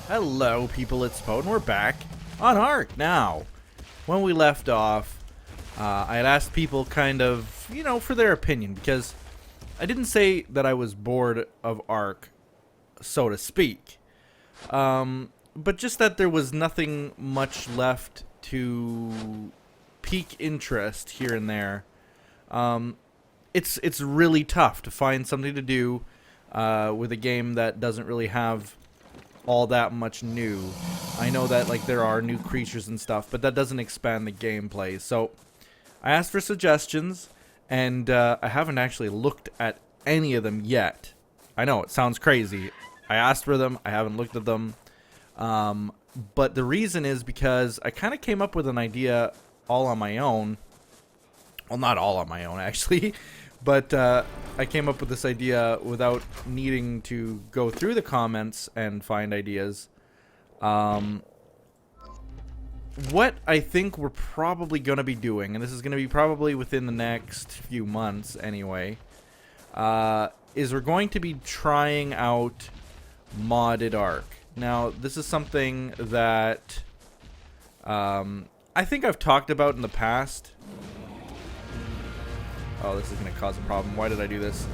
Hello, people, it's Poe, and we're back on ARK now. When we left off, I had asked people kind of, for their opinion, because I didn't say that I was bored of ARK, so to speak. But just that there was nothing much left to pique interest here and there. It's really tough to find something to do with a game that doesn't really have all that much new. I know that there are new creatures and stuff, but that doesn't expand the gameplay. So I asked for suggestions, and I haven't actually looked at any of them yet. I know it sounds crazy. I asked for them, I haven't looked at them. But the reason is because I kind of came up with an idea all on my own. Well, not all on my own, actually. But I came up with this idea without needing to go through the comments and find ideas. What I think we're probably going to be doing, and this is going to be probably within the next few months anyway, is we're going to be trying out modded ARK. Now, this is something that I think I've talked about in the past. Oh, this is going to cause a problem. Why did I do this?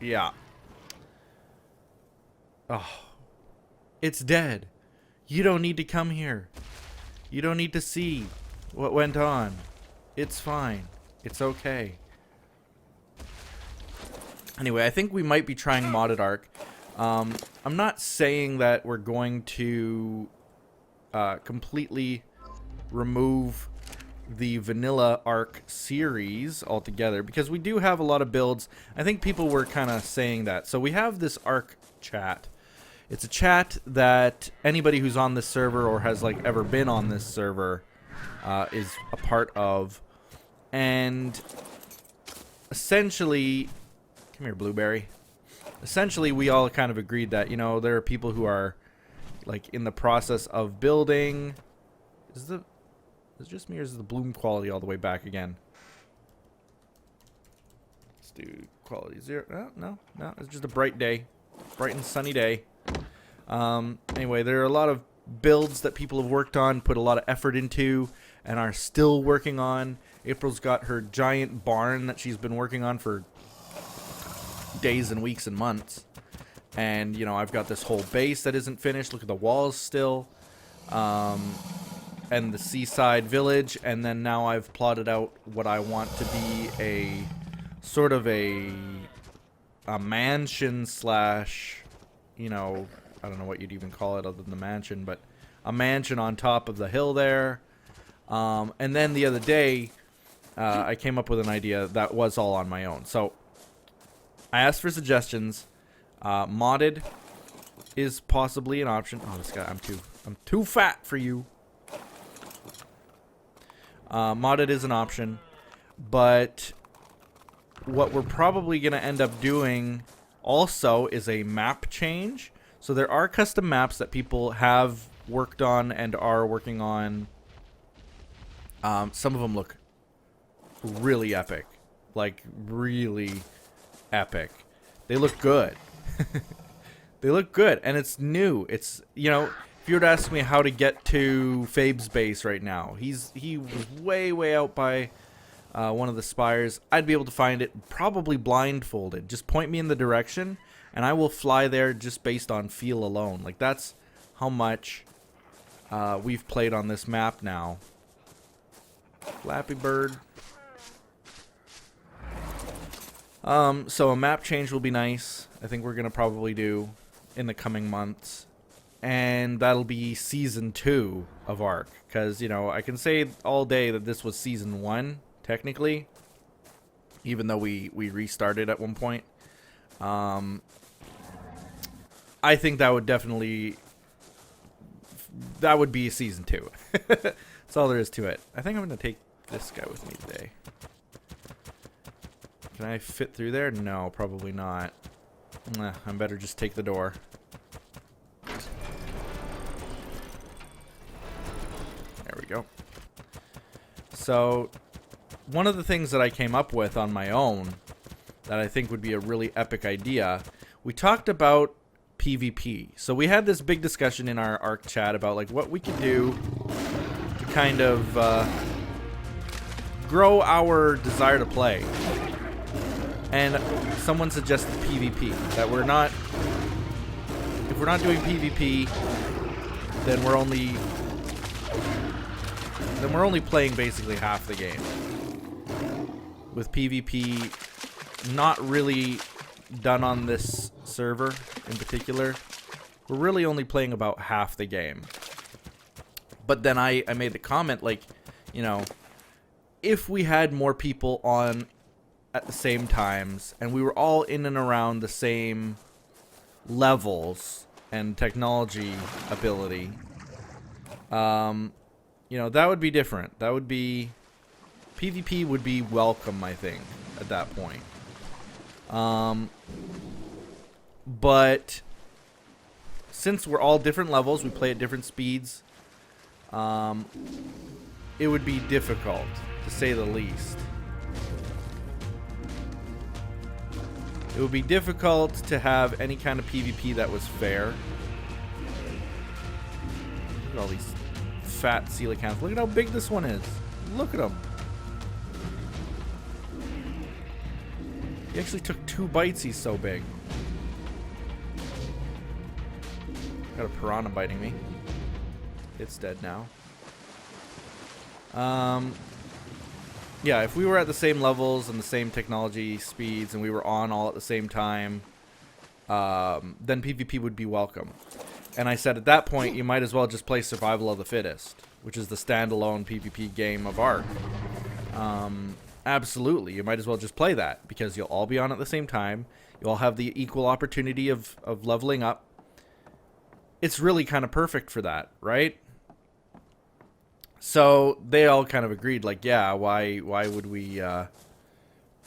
Yeah. Oh. It's dead. You don't need to come here. You don't need to see what went on. It's fine. It's okay. Anyway, I think we might be trying modded ARK. I'm not saying that we're going to completely remove the vanilla ARK series altogether, because we do have a lot of builds. I think people were kind of saying that. So we have this ARK chat. It's a chat that anybody who's on this server or has ever been on this server is a part of. And essentially, come here, Blueberry. Essentially, we all kind of agreed that, there are people who are in the process of building. Is it just me, or is the bloom quality all the way back again? Let's do quality 0. No, it's just a bright day. Bright and sunny day. Anyway, there are a lot of builds that people have worked on, put a lot of effort into, and are still working on. April's got her giant barn that she's been working on for days and weeks and months. And, I've got this whole base that isn't finished. Look at the walls still. And the seaside village. And then now I've plotted out what I want to be a sort of a mansion slash, I don't know what you'd even call it other than the mansion, but a mansion on top of the hill there. And then the other day, I came up with an idea that was all on my own. So I asked for suggestions. Modded is possibly an option. Oh, this guy, I'm too fat for you. Modded is an option, but what we're probably going to end up doing also is a map change. So there are custom maps that people have worked on and are working on. Some of them look really epic, really epic. They look good. They look good, and it's new. It's, if you were to ask me how to get to Fabe's base right now, he was way out by one of the spires. I'd be able to find it probably blindfolded. Just point me in the direction, and I will fly there just based on feel alone. That's how much we've played on this map now. Flappy Bird. So a map change will be nice. I think we're going to probably do in the coming months. And that'll be Season 2 of ARK. Because, I can say all day that this was Season 1, technically. Even though we restarted at one point. I think that would definitely... That would be Season 2. That's all there is to it. I think I'm going to take this guy with me today. Can I fit through there? No, probably not. I'm better just take the door. There we go. So, one of the things that I came up with on my own that I think would be a really epic idea. We talked about PvP. So we had this big discussion in our ARK chat about like what we could do to kind of grow our desire to play. And someone suggested PvP, that if we're not doing PvP, then we're only playing basically half the game. With PvP not really done on this server in particular, we're really only playing about half the game. But then I made the comment, like, you know, if we had more people on at the same times and we were all in and around the same levels and technology ability, you know, that would be different. That would be, PvP would be welcome, I think, at that point. But since we're all different levels, we play at different speeds, it would be difficult, to say the least. It would be difficult to have any kind of PvP that was fair. Look at all these fat coelacanths. Look at how big this one is. Look at him. He actually took 2 bites, he's so big. Got a piranha biting me. It's dead now. Yeah, if we were at the same levels and the same technology speeds and we were on all at the same time, then PvP would be welcome. And I said at that point, you might as well just play Survival of the Fittest, which is the standalone PvP game of ARK. Absolutely, you might as well just play that, because you'll all be on at the same time. You'll all have the equal opportunity of leveling up. It's really kind of perfect for that, right? So they all kind of agreed, like, yeah, why would we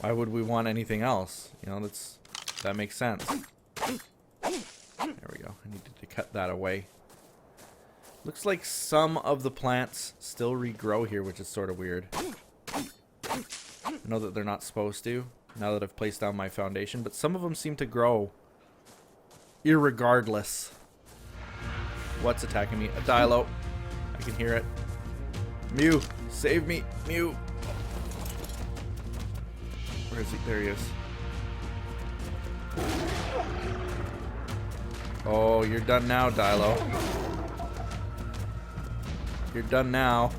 want anything else? You know, that makes sense. There we go. I needed to cut that away. Looks like some of the plants still regrow here, which is sort of weird. I know that they're not supposed to, now that I've placed down my foundation, but some of them seem to grow irregardless. What's attacking me? A Dilo. I can hear it. Mew, save me, Mew. Where is he? There he is. Oh, you're done now, Dilo. You're done now.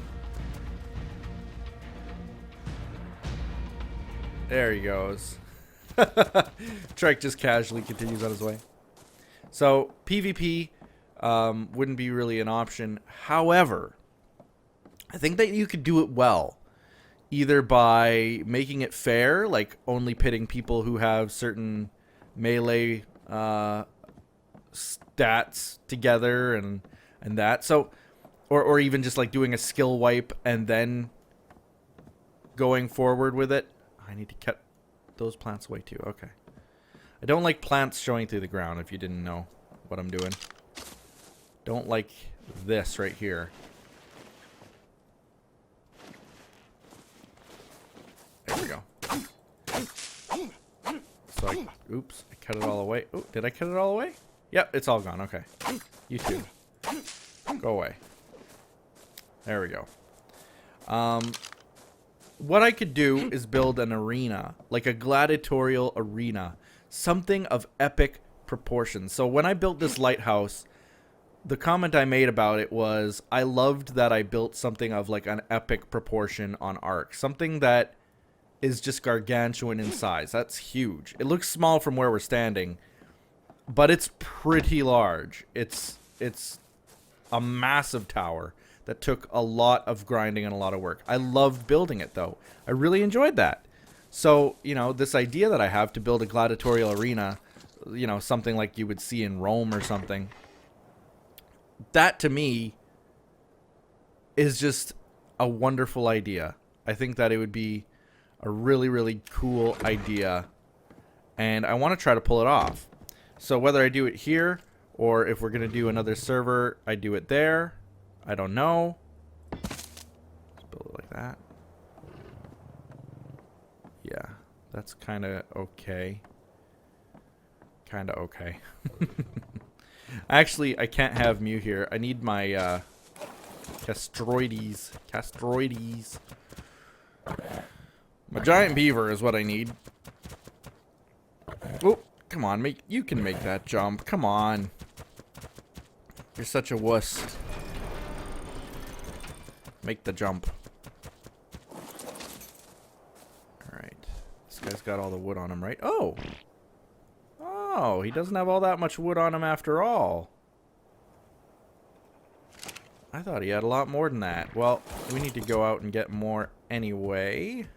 There he goes. Trek just casually continues on his way. So, PvP wouldn't be really an option. However, I think that you could do it well. Either by making it fair, like only pitting people who have certain melee stats together and that. So, or even just like doing a skill wipe and then going forward with it. I need to cut those plants away too. Okay. I don't like plants showing through the ground, if you didn't know what I'm doing. Don't like this right here. There we go. So oops, I cut it all away. Oh, did I cut it all away? Yep, it's all gone. Okay. You too. Go away. There we go. What I could do is build an arena, like a gladiatorial arena, something of epic proportions. So when I built this lighthouse, the comment I made about it was I loved that I built something of like an epic proportion on ARK, something that is just gargantuan in size. That's huge. It looks small from where we're standing, but it's pretty large. It's a massive tower that took a lot of grinding and a lot of work. I loved building it, though. I really enjoyed that. So, you know, this idea that I have to build a gladiatorial arena, you know, something like you would see in Rome or something, that to me is just a wonderful idea. I think that it would be a really, really cool idea, and I want to try to pull it off. So whether I do it here, or if we're going to do another server, I do it there. I don't know. Let's build it like that. Yeah. That's kind of okay. Kind of okay. Actually, I can't have Mew here. I need my Castroides. Castroides. My giant beaver is what I need. Oh, come on. You can make that jump. Come on. You're such a wuss. Make the jump. Alright. This guy's got all the wood on him, right? Oh! Oh, he doesn't have all that much wood on him after all. I thought he had a lot more than that. Well, we need to go out and get more anyway.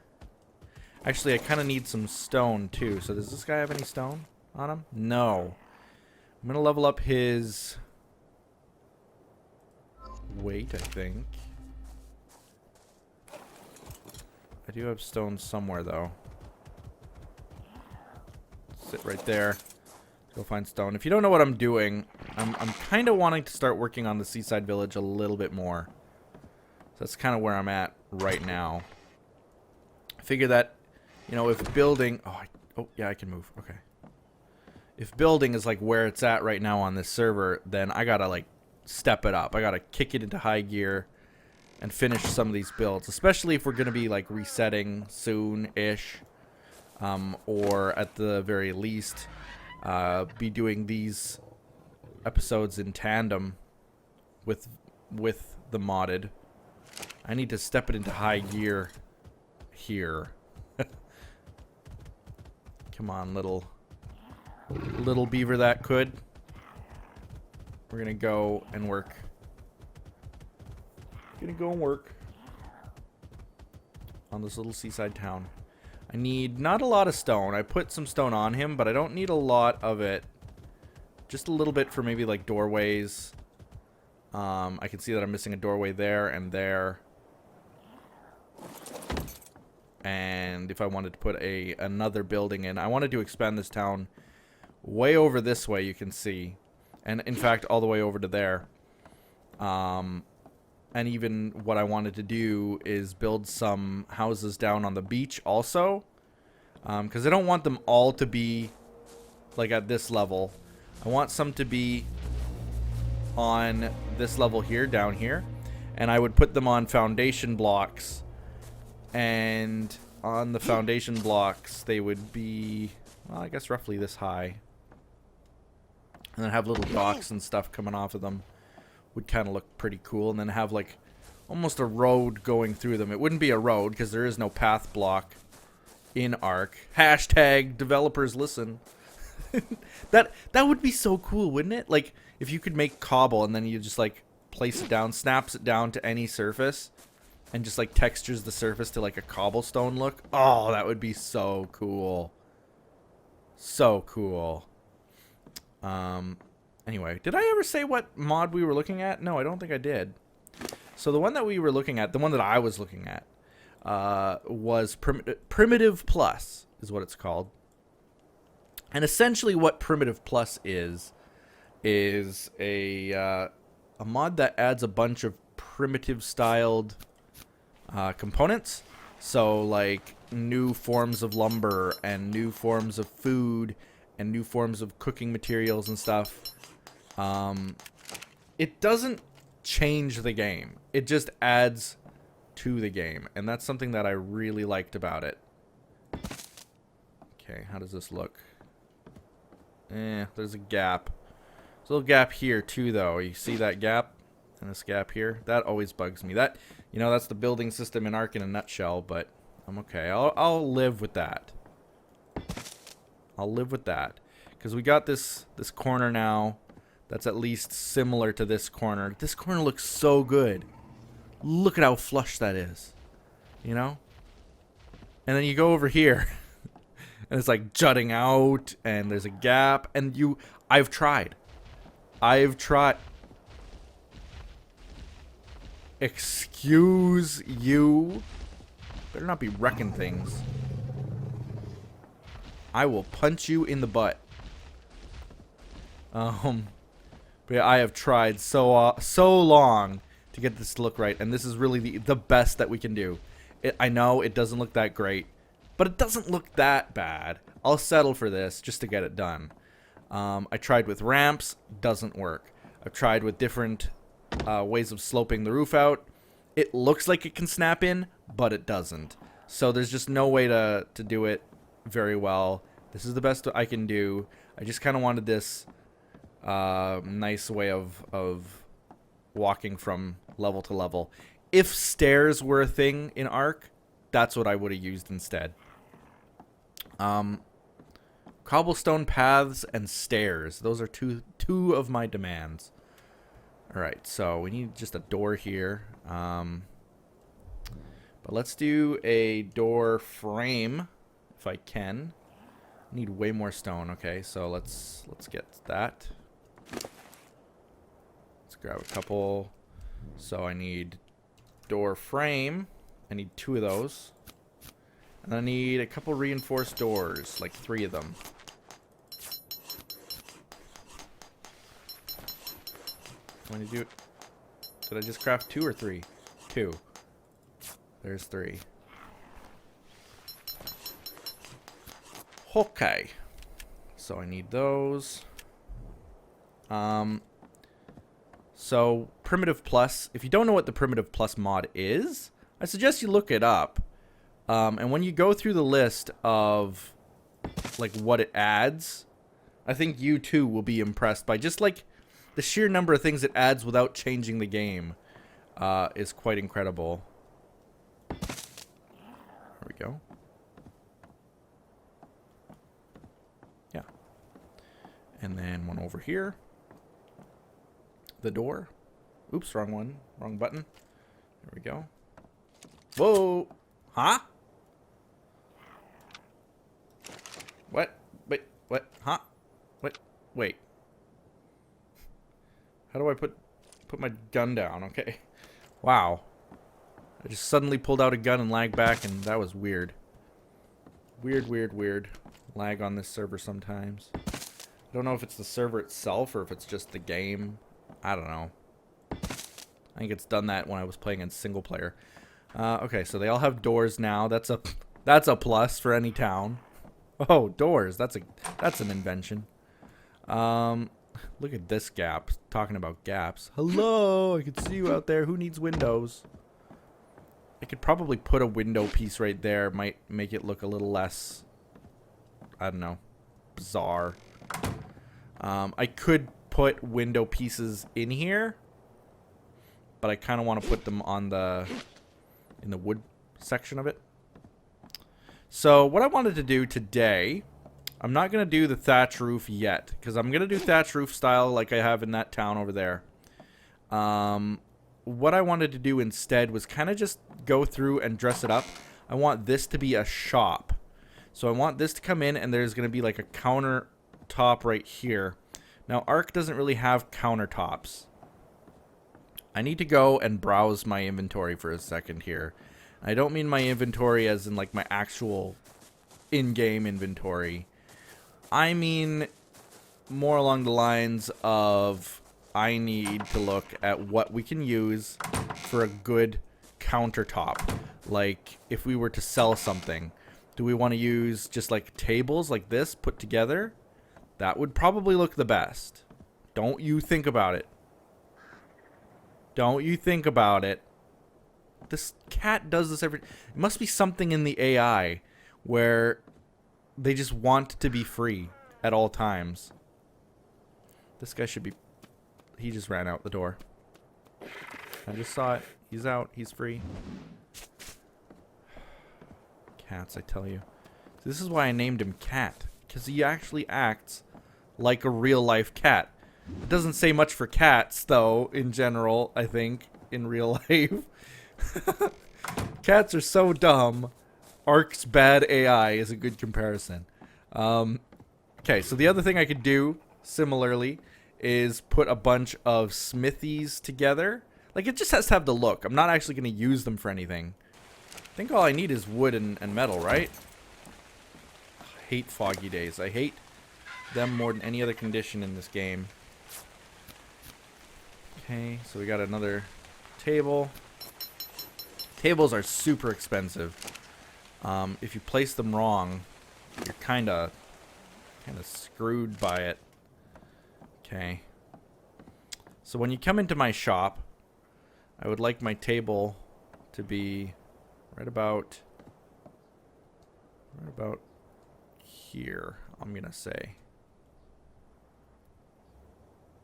Actually, I kind of need some stone, too. So does this guy have any stone on him? No. I'm going to level up his weight, I think. I do have stone somewhere, though. Sit right there. Go find stone. If you don't know what I'm doing, I'm kind of wanting to start working on the seaside village a little bit more. So that's kind of where I'm at right now. I figure that, you know, if building... Oh, yeah, I can move. Okay. If building is, like, where it's at right now on this server, then I gotta, like, step it up. I gotta kick it into high gear and finish some of these builds. Especially if we're gonna be, like, resetting soon-ish. Or at the very least... be doing these episodes in tandem with the modded. I need to step it into high gear here. Come on, little beaver that could. We're gonna go and work. Gonna go and work on this little seaside town. I need not a lot of stone. I put some stone on him, but I don't need a lot of it. Just a little bit for maybe like doorways. I can see that I'm missing a doorway there and there. And if I wanted to put another building in, I wanted to expand this town way over this way, you can see. And in fact, all the way over to there. And even what I wanted to do is build some houses down on the beach also. Because I don't want them all to be like at this level. I want some to be on this level here, down here. And I would put them on foundation blocks. And on the foundation blocks, they would be, well, I guess roughly this high. And then have little docks and stuff coming off of them. Would kind of look pretty cool. And then have like almost a road going through them. It wouldn't be a road because there is no path block in ARK. Hashtag developers listen. that would be so cool, wouldn't it? Like if you could make cobble and then you just like place it down, snaps it down to any surface and just like textures the surface to like a cobblestone look. Oh, that would be so cool. So cool. Anyway, did I ever say what mod we were looking at? No, I don't think I did. So the one that we were looking at, the one that I was looking at, was Primitive Plus, is what it's called. And essentially what Primitive Plus is a mod that adds a bunch of primitive-styled components. So, like, new forms of lumber and new forms of food and new forms of cooking materials and stuff. It doesn't change the game. It just adds to the game. And that's something that I really liked about it. Okay, how does this look? There's a gap. There's a little gap here too, though. You see that gap? And this gap here? That always bugs me. That, you know, that's the building system in ARK in a nutshell, but I'm okay. I'll live with that. I'll live with that. Because we got this corner now that's at least similar to this corner. This corner looks so good. Look at how flush that is. You know? And then you go over here. And it's like jutting out. And there's a gap. And I've tried. Excuse you. Better not be wrecking things. I will punch you in the butt. But yeah, I have tried so long to get this to look right, and this is really the best that we can do. I know it doesn't look that great, But it doesn't look that bad. I'll settle for this just to get it done. I tried with ramps. Doesn't work. I've tried with different ways of sloping the roof out. It looks like it can snap in, but it doesn't. So there's just no way to do it very well. This is the best I can do. I just kind of wanted this nice way of walking from level to level. If stairs were a thing in ARK, that's what I would have used instead. Cobblestone paths and stairs. Those are two of my demands. Alright, so we need just a door here. But let's do a door frame if I can. I need way more stone. Okay, so let's get that. Let's grab a couple. So I need door frame. I need 2 of those. And I need a couple reinforced doors, like 3 of them. When did you... Did I just craft 2 or 3? 2. There's 3. Okay. So I need those. So Primitive Plus. If you don't know what the Primitive Plus mod is, I suggest you look it up. And when you go through the list of like what it adds, I think you too will be impressed by just like the sheer number of things it adds without changing the game. Is quite incredible. There we go. Yeah. And then one over here. The door. Oops, wrong one. Wrong button. There we go. Whoa! Huh? What? Wait, what? Huh? What? Wait. How do I put my gun down? Okay. Wow. I just suddenly pulled out a gun and lagged back, and that was weird. Weird. Lag on this server sometimes. I don't know if it's the server itself or if it's just the game. I don't know. I think it's done that when I was playing in single player. Okay, so they all have doors now. That's a plus for any town. Oh, doors. That's an invention. Look at this gap. Talking about gaps. Hello, I can see you out there. Who needs windows? I could probably put a window piece right there. Might make it look a little less, I don't know, bizarre. I could put window pieces in here, but I kind of want to put them on in the wood section of it. So what I wanted to do today, I'm not going to do the thatch roof yet, because I'm going to do thatch roof style like I have in that town over there. What I wanted to do instead was kind of just go through and dress it up. I want this to be a shop. So I want this to come in, and there's going to be like a countertop right here. Now, ARK doesn't really have countertops. I need to go and browse my inventory for a second here. I don't mean my inventory as in like my actual in-game inventory. I mean more along the lines of I need to look at what we can use for a good countertop. Like if we were to sell something, do we want to use just like tables like this put together? That would probably look the best. Don't you think about it. Don't you think about it. This cat does this every... It must be something in the AI where they just want to be free at all times. This guy should be... He just ran out the door. I just saw it. He's out. He's free. Cats, I tell you. This is why I named him Cat. Because he actually acts like a real-life cat. It doesn't say much for cats, though, in general, I think, in real life. Cats are so dumb. ARK's bad AI is a good comparison. Okay, so the other thing I could do, similarly, is put a bunch of smithies together. Like, it just has to have the look. I'm not actually going to use them for anything. I think all I need is wood and metal, right? I hate foggy days. I hate them more than any other condition in this game. Okay, so we got another table. Tables are super expensive. If you place them wrong, you're kind of screwed by it. Okay. So when you come into my shop, I would like my table to be right about here, I'm gonna say.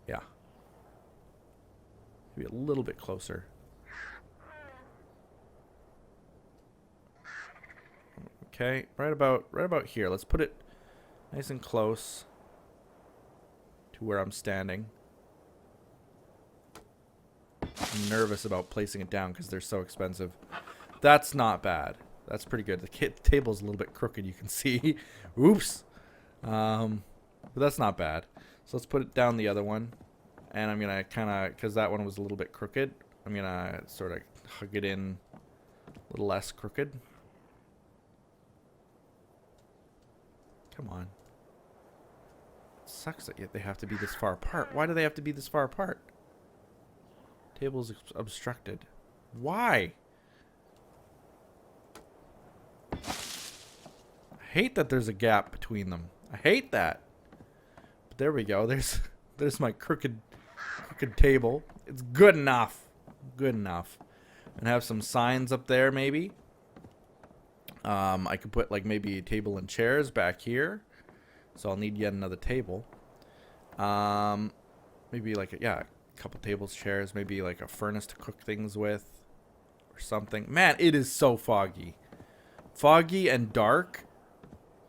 Yeah. Maybe a little bit closer. Okay, right about here. Let's put it nice and close to where I'm standing. I'm nervous about placing it down because they're so expensive. That's not bad. That's pretty good. The table's a little bit crooked, you can see. Oops. But that's not bad. So let's put it down the other one. And I'm going to kind of, because that one was a little bit crooked, I'm going to sort of hug it in a little less crooked. Come on. It sucks that they have to be this far apart. Why do they have to be this far apart? Table's obstructed. Why? I hate that there's a gap between them. I hate that. But there we go. There's my crooked table. It's good enough. Good enough. And have some signs up there maybe. I could put like maybe a table and chairs back here. So I'll need yet another table. Maybe like a couple tables, chairs, maybe like a furnace to cook things with or something. Man, it is so foggy. Foggy and dark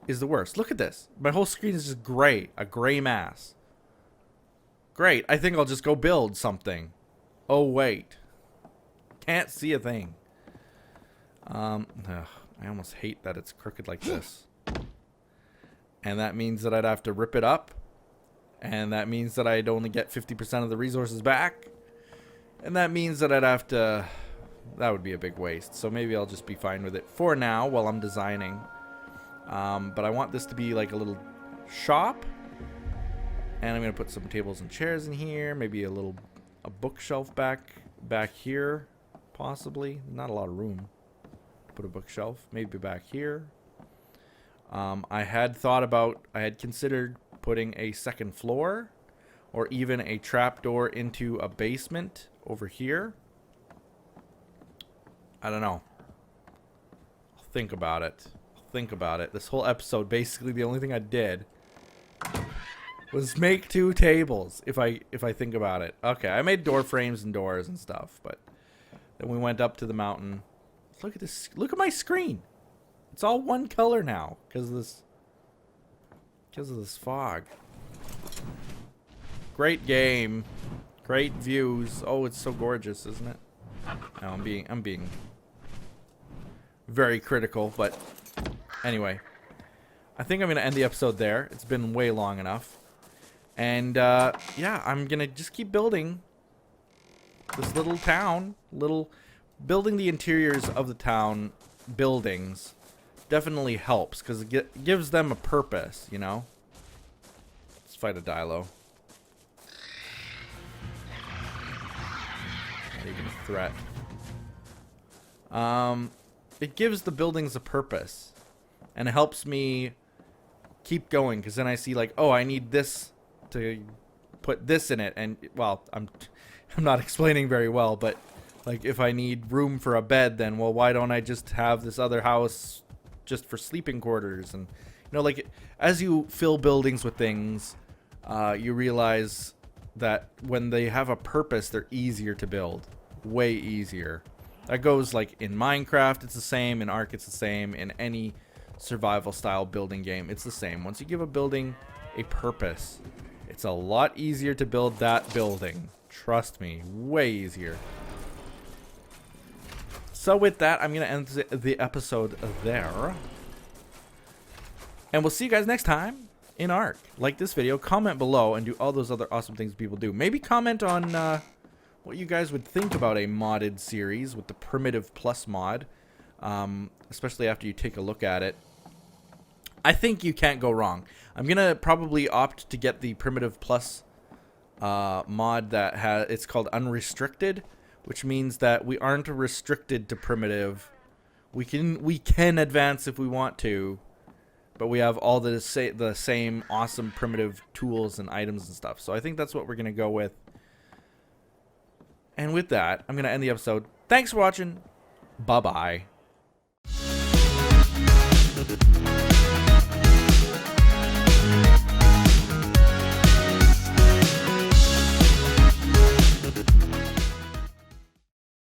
is the worst. Look at this. My whole screen is just gray. A gray mass. Great. I think I'll just go build something. Oh, wait. Can't see a thing. I almost hate that it's crooked like this. And that means that I'd have to rip it up. And that means that I'd only get 50% of the resources back. And that means that I'd have to... That would be a big waste. So maybe I'll just be fine with it for now while I'm designing. But I want this to be like a little shop. And I'm going to put some tables and chairs in here. Maybe a bookshelf back here. Possibly. Not a lot of room to put a bookshelf. Maybe back here. I had considered putting a second floor or even a trapdoor into a basement over here. I don't know. I'll think about it. This whole episode, basically the only thing I did was make 2 tables, if I think about it. Okay, I made door frames and doors and stuff, but then we went up to the mountain. Look at this. Look at my screen. It's all one color now because of this fog. Great game. Great views. Oh, it's so gorgeous, isn't it? No, I'm being very critical, but anyway. I think I'm going to end the episode there. It's been way long enough. And yeah, I'm going to just keep building this little town, building the interiors of the town buildings definitely helps because it gives them a purpose, you know. Let's fight a Dilo. Not even a threat. It gives the buildings a purpose, and it helps me keep going because then I see like, oh, I need this to put this in it, and well, I'm not explaining very well, but like if I need room for a bed, then well, why don't I just have this other house just for sleeping quarters? And you know, like as you fill buildings with things, you realize that when they have a purpose, they're easier to build, way easier. That goes like in Minecraft, it's the same. In ARK, it's the same. In any survival style building game, it's the same. Once you give a building a purpose, it's a lot easier to build that building. Trust me, way easier. So with that, I'm going to end the episode there. And we'll see you guys next time in ARK. Like this video, comment below, and do all those other awesome things people do. Maybe comment on what you guys would think about a modded series with the Primitive Plus mod. Especially after you take a look at it. I think you can't go wrong. I'm going to probably opt to get the Primitive Plus mod that it's called Unrestricted, which means that we aren't restricted to primitive. We can advance if we want to, but we have all the same awesome primitive tools and items and stuff. So I think that's what we're gonna go with. And with that, I'm gonna end the episode. Thanks for watching. Bye bye.